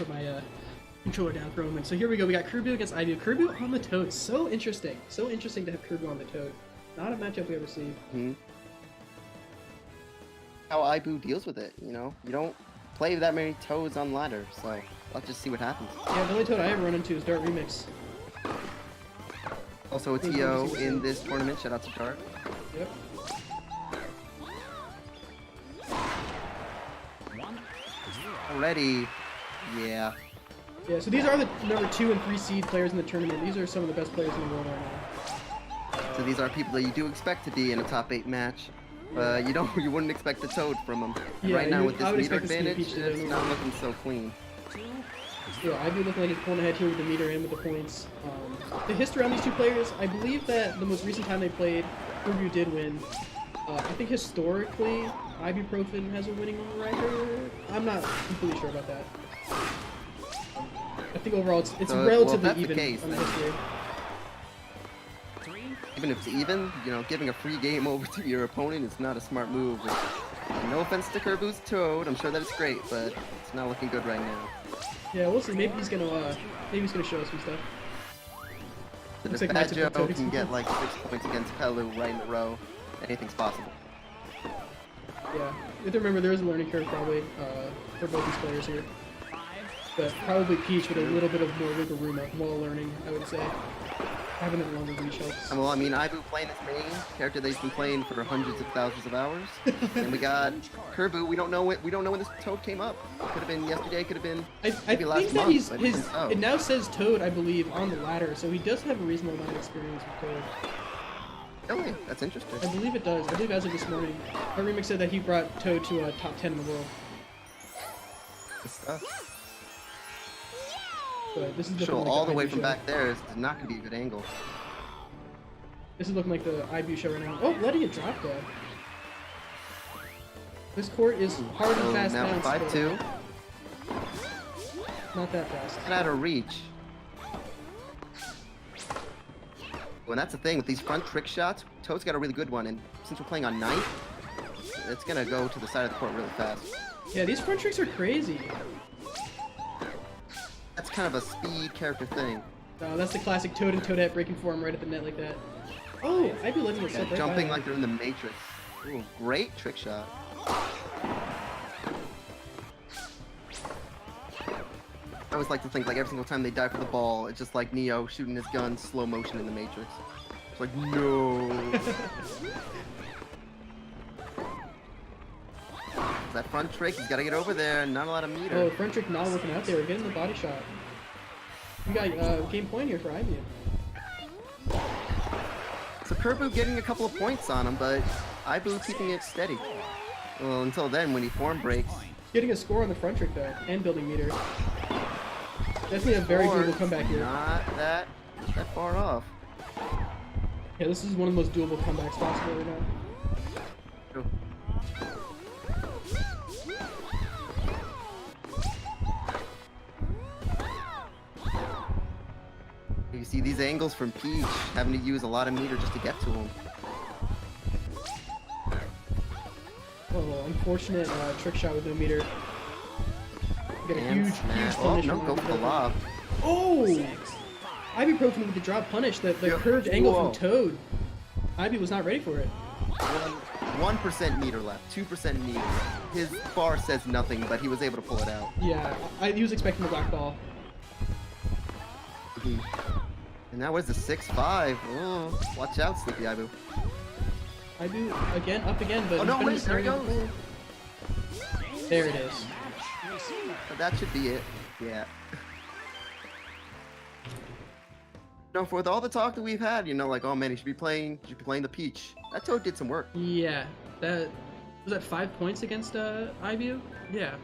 put my controller down for a moment. So here we go. We got Kirboo against Ibu. Kirboo on the Toad. So interesting. So interesting to have Kirboo on the Toad. Not a matchup we ever see. Mm-hmm. How Ibu deals with it, you know? You don't play that many Toads on ladder, so let's just see what happens. Yeah, the only Toad I ever run into is Dart Remix. Also a TO in this tournament. Shout out to Dart. Yep. Already, yeah. Yeah, so these are the number 2 and 3 seed players in the tournament. These are some of the best players in the world right now. So these are people that you do expect to be in a top 8 match. You wouldn't expect the Toad from them. Yeah, right now with this meter advantage, Peach it's not looking so clean. Yeah, I'd be looking like he's pulling ahead here with the meter and with the points. The history on these two players, I believe that the most recent time they played, Kirboo did win. I think historically, Ibuprofen has a winning record. I'm not completely sure about that. I think overall it's So, relatively well, if that's even the case, on the then history. even if it's even, you know, giving a free game over to your opponent is not a smart move. No offense to Kirboo's Toad, I'm sure that it's great, but it's not looking good right now. Yeah, we'll see. Maybe he's gonna show us some stuff. So Looks if like Bad matchup with Joe Toad. can get like 6 points against Pelu right in a row, anything's possible. Yeah, you have to remember there is a learning curve probably for both these players here. But probably Peach with a little bit of more wiggle room while learning, I would say. Having a longer reach helps. Well, I mean, Ibu playing his main character that he's been playing for hundreds of thousands of hours, and we got Kirboo. We don't know when this Toad came up. Could have been yesterday. Could have been maybe last think that month. he's but his. oh. It now says Toad, I believe, on the ladder, so he does have a reasonable amount of experience with Toad. Okay, that's interesting. I believe it does. I believe as of this morning, our remix said that he brought Toad to a top 10 in the world. Good stuff. But this is looking Sure, like all the way Ibu from show. back there is not going to be a good angle. This is looking like the Ibu show right now. Oh, letting it drop though. This court is hard and fast now bounce, but 5-2. not that fast. Not out of reach. Well, that's the thing with these front trick shots. Toad's got a really good one, and since we're playing on Knight, it's gonna go to the side of the court really fast. Yeah, these front tricks are crazy. That's kind of a speed character thing. That's the classic Toad and Toadette breaking form right at the net like that. Oh, I'd be letting it slip right Jumping by like they're in the Matrix. Ooh, great trick shot. I always like to think like every single time they dive for the ball, it's just like Neo shooting his gun slow motion in the Matrix. It's like, no. That front trick, he's got to get over there, not a lot of meter. Oh, front trick not working out there. We're getting the body shot. We got game point here for Ibu. So Kirboo getting a couple of points on him, but Ibu keeping it steady. Well, until then, when he form breaks. Getting a score on the front trick though, and building meter. Definitely a very doable comeback here. Not that far off. Yeah, this is one of the most doable comebacks possible right now. True. You see these angles from Peach, having to use a lot of meter just to get to him. Oh, unfortunate trick shot with no meter. Get a And huge smash. Oh, punish. no, from go for the Ibuprofen. lob. Oh! Ibuprofen with the drop punish, the curved angle from Toad. Ibu was not ready for it. 1% meter left, 2% meter. His bar says nothing, but he was able to pull it out. Yeah, he was expecting the black ball. And now where's the 6-5? Oh, watch out, Sleepy Ibu. Ibu again, up again, but Oh no, he's been wait, there in he the goes. before. There it is. But that should be it. Yeah. No, for with all the talk that we've had, you know, like, oh man, he should be playing the Peach. That Toad did some work. Yeah, that was that 5 points against Ibu. Yeah,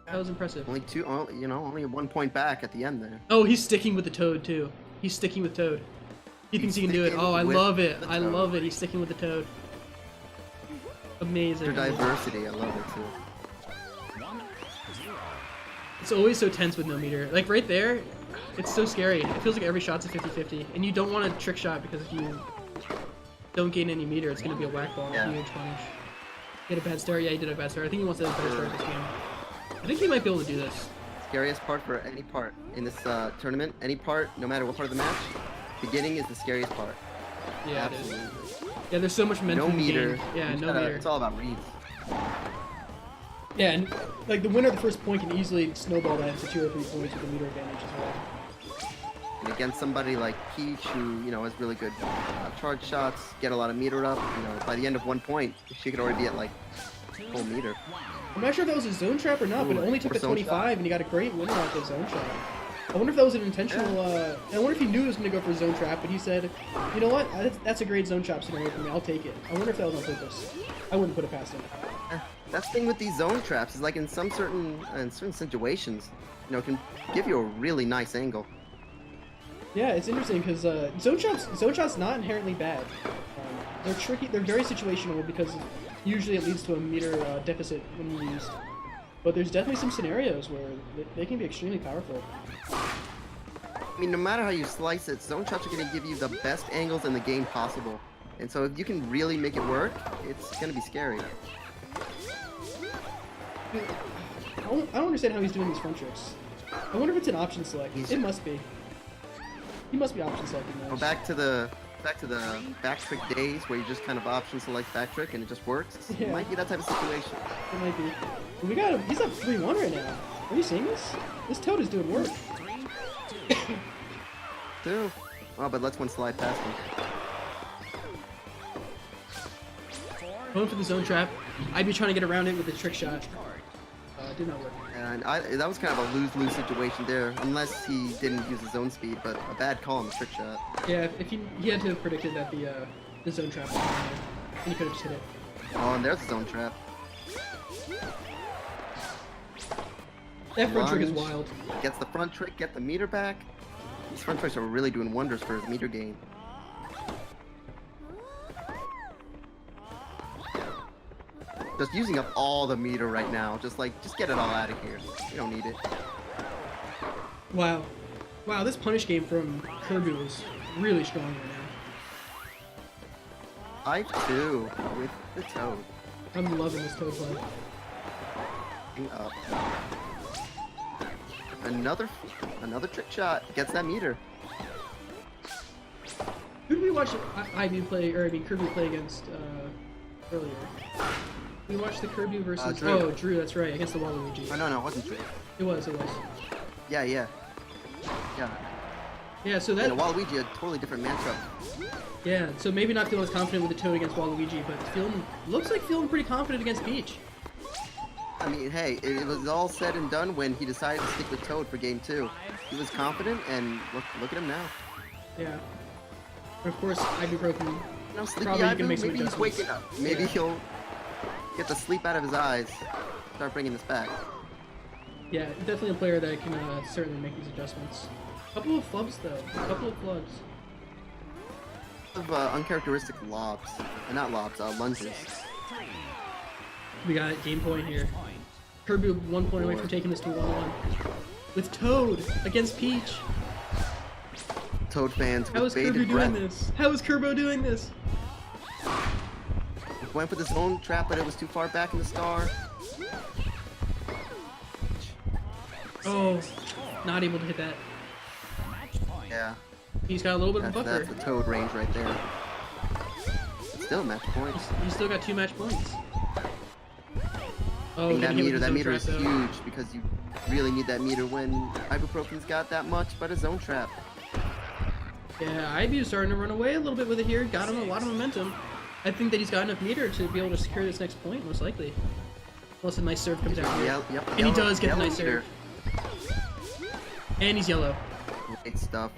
that was impressive. Only only 1 point back at the end there. Oh, he's sticking with the Toad too. He's sticking with Toad. He thinks he can do it. Oh, I love it. I love it. He's sticking with the Toad. Amazing. For diversity, I love it too. It's always so tense with no meter. Like right there, it's so scary. It feels like every shot's a 50-50. And you don't want a trick shot because if you don't gain any meter, it's going to be a whack ball. Yeah. Huge punish. Get a bad start. Yeah, he did a bad start. I think he wants to have a better start this game. I think he might be able to do this. Scariest part for any part in this tournament, any part, no matter what part of the match, beginning is the scariest part. Yeah, it is. Absolutely. Yeah, there's so much momentum. No in the meter. game. Yeah, You no gotta- meter. It's all about reads. Yeah, and like the winner of the first point can easily snowball that into 2 or 3 points with the meter advantage as well. And against somebody like Peach, who has really good charge shots, get a lot of meter up. By the end of 1 point, she could already be at like full meter. I'm not sure if that was a zone trap or not, but it only took or the zone 25, and he got a great winner off the zone trap. I wonder if that was an intentional. I wonder if he knew he was going to go for a zone trap, but he said, "You know what? That's a great zone trap scenario for me. I'll take it." I wonder if that was on purpose. I wouldn't put it past him. That's the thing with these zone traps is like in certain situations, it can give you a really nice angle. Yeah, it's interesting because zone shots not inherently bad. They're tricky. They're very situational because usually it leads to a meter deficit when used. But there's definitely some scenarios where they can be extremely powerful. I mean, no matter how you slice it, zone shots are going to give you the best angles in the game possible. And so if you can really make it work, it's going to be scary. I don't understand how he's doing these front tricks. I wonder if it's an option select. It must be. He must be option selecting those. Well, back to the back trick days where you just kind of option select back trick and it just works. Yeah. It might be that type of situation. It might be. But we got him. He's up 3-1 right now. Are you seeing this? This Toad is doing work. Too. Oh, but let's one slide past him. Going for the zone trap. I'd be trying to get around it with a trick shot. Did not work. And that was kind of a lose-lose situation there, unless he didn't use his own speed, but a bad call on the trick shot. Yeah, if he had to have predicted that the zone trap was coming there, and he could have just hit it. Oh, and there's the zone trap. That front trick is Lunge. wild. Gets the front trick, get the meter back. These front tricks are really doing wonders for his meter gain. Just using up all the meter right now. Just get it all out of here. You don't need it. Wow. Wow, this punish game from Kirboo is really strong right now. 5-2 with the Toad. I'm loving this Toad play. Up. Another trick shot. Gets that meter. Who did we watch Kirboo play against earlier? We watched the Kirboo versus Drew. Drew, that's right, against the Waluigi. Oh no, it wasn't Drew. It was. Yeah. Yeah, so that and Waluigi, a totally different matchup. yeah, so maybe not feeling as confident with the Toad against Waluigi, but looks like feeling pretty confident against Peach. I mean, hey, it was all said and done when he decided to stick with Toad for game 2. He was confident, and look at him now. Yeah. And of course, Ibuprofen. Sleepy Probably you can Ibu, make some maybe he's adjustments. waking up. Maybe Yeah. he'll get the sleep out of his eyes. Start bringing this back. Yeah, definitely a player that can certainly make these adjustments. Couple of flubs though. Couple of flubs. Of uncharacteristic lobs, not lobs, lunges. We got game point here. Kirboo 1 point away from taking this to 1-1. With Toad against Peach. Toad fans How with is Kirboo bated doing breath. this? How is Kirboo doing this? Went for this own trap, but it was too far back in the star. Oh, not able to hit that. Yeah, He's got a little bit of a that's buffer. the Toad range right there. Still match points. He's still got 2 match points. Oh, And getting hit with the that zone meter trap, is though. huge because you really need that meter when Ibuprofen's got that much, but a zone trap. Yeah, Ibu's starting to run away a little bit with it here. Got him a lot of momentum. I think that he's got enough meter to be able to secure this next point, most likely. Unless a nice serve comes out here. Yep, And he does get a nice meter. serve. And he's yellow. Great stuff.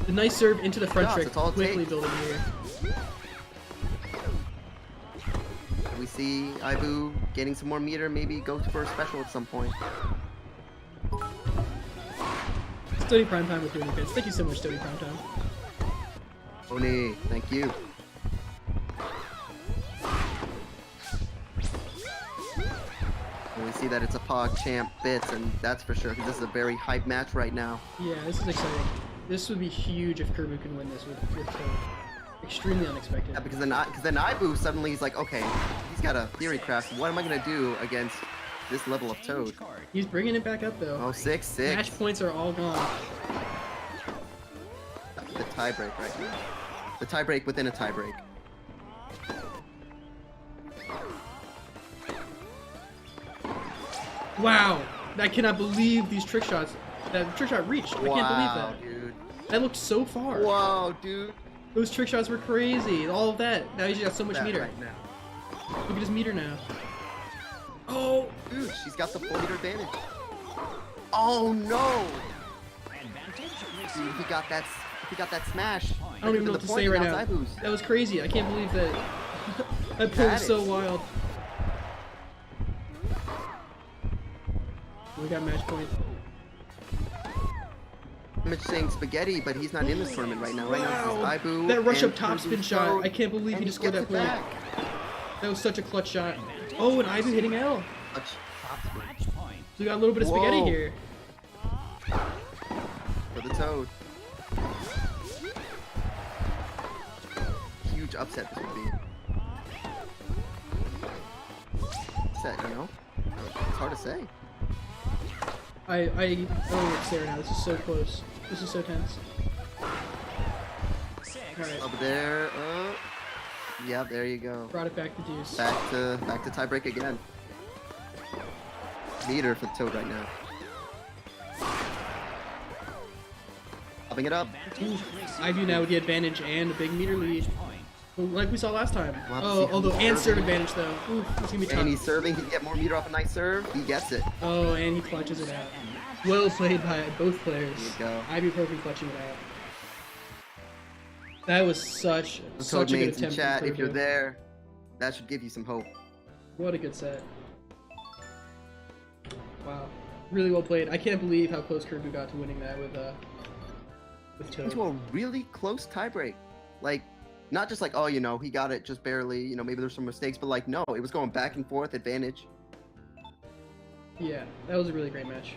The nice serve into the front Yeah, trick, that's all it quickly takes. building here. We see Ibu getting some more meter, maybe go for a special at some point. Stony Primetime with doing bits. Thank you so much, Stony Primetime. Oni, thank you. And we see that it's a PogChamp bits, and that's for sure, because this is a very hype match right now. Yeah, this is exciting. This would be huge if Kirboo can win this with Toad. Extremely unexpected. Yeah, because then Ibu suddenly is like, okay, he's got a theory craft. What am I gonna do against this level of Toad. He's bringing it back up though. Oh, 6-6. Match points are all gone. The tiebreak right now. The tiebreak within a tiebreak. Wow, I cannot believe these trick shots. That trick shot reached. I can't believe that. Dude. That looked so far. Wow, dude. Those trick shots were crazy. All of that. Now he's got so much That meter. right now. Look at his meter now. Oh, Dude, she's got the 4-meter advantage. Oh no! Dude, he got that. He got that smash. I don't even know what to say right now. That was crazy. I can't believe that. That pull was so wild. We got match point. I'm just saying spaghetti, but he's not in this tournament right now. Right now, it's Ibu. That rush and up top spin Kirboo shot. Toad, I can't believe he just scored that gets it point. back. That was such a clutch shot. Oh, and Ibu hitting L. Clutch top spin. So we got a little bit of spaghetti Whoa. here. For the Toad. Huge upset this would be. Upset, you know? It's hard to say. I don't know what to say right now. This is so close. This is so tense. Alright. Up there. Yeah, there you go. Brought it back to deuce. Back to tiebreak again. Meter for the Toad right now. Popping it up. Ibu now with the advantage and a big meter lead. Like we saw last time. We'll have to see Oh, how although he's and serve serving. advantage though. Ooh, it's gonna be tough. And he's serving. He can get more meter off a nice serve. He gets it. Oh, and he clutches it out. Well played by both players. There you go. Ibuprofen clutching it out. That was such The a Toad good mates in attempt. chat, from if you're Kirboo. there, that should give you some hope. What a good set. Wow. Really well played. I can't believe how close Kirboo got to winning that with Toad. Into a really close tiebreak. Like, not just like, oh, you know, he got it just barely, you know, maybe there's some mistakes, but like, no, it was going back and forth, advantage. Yeah, that was a really great match.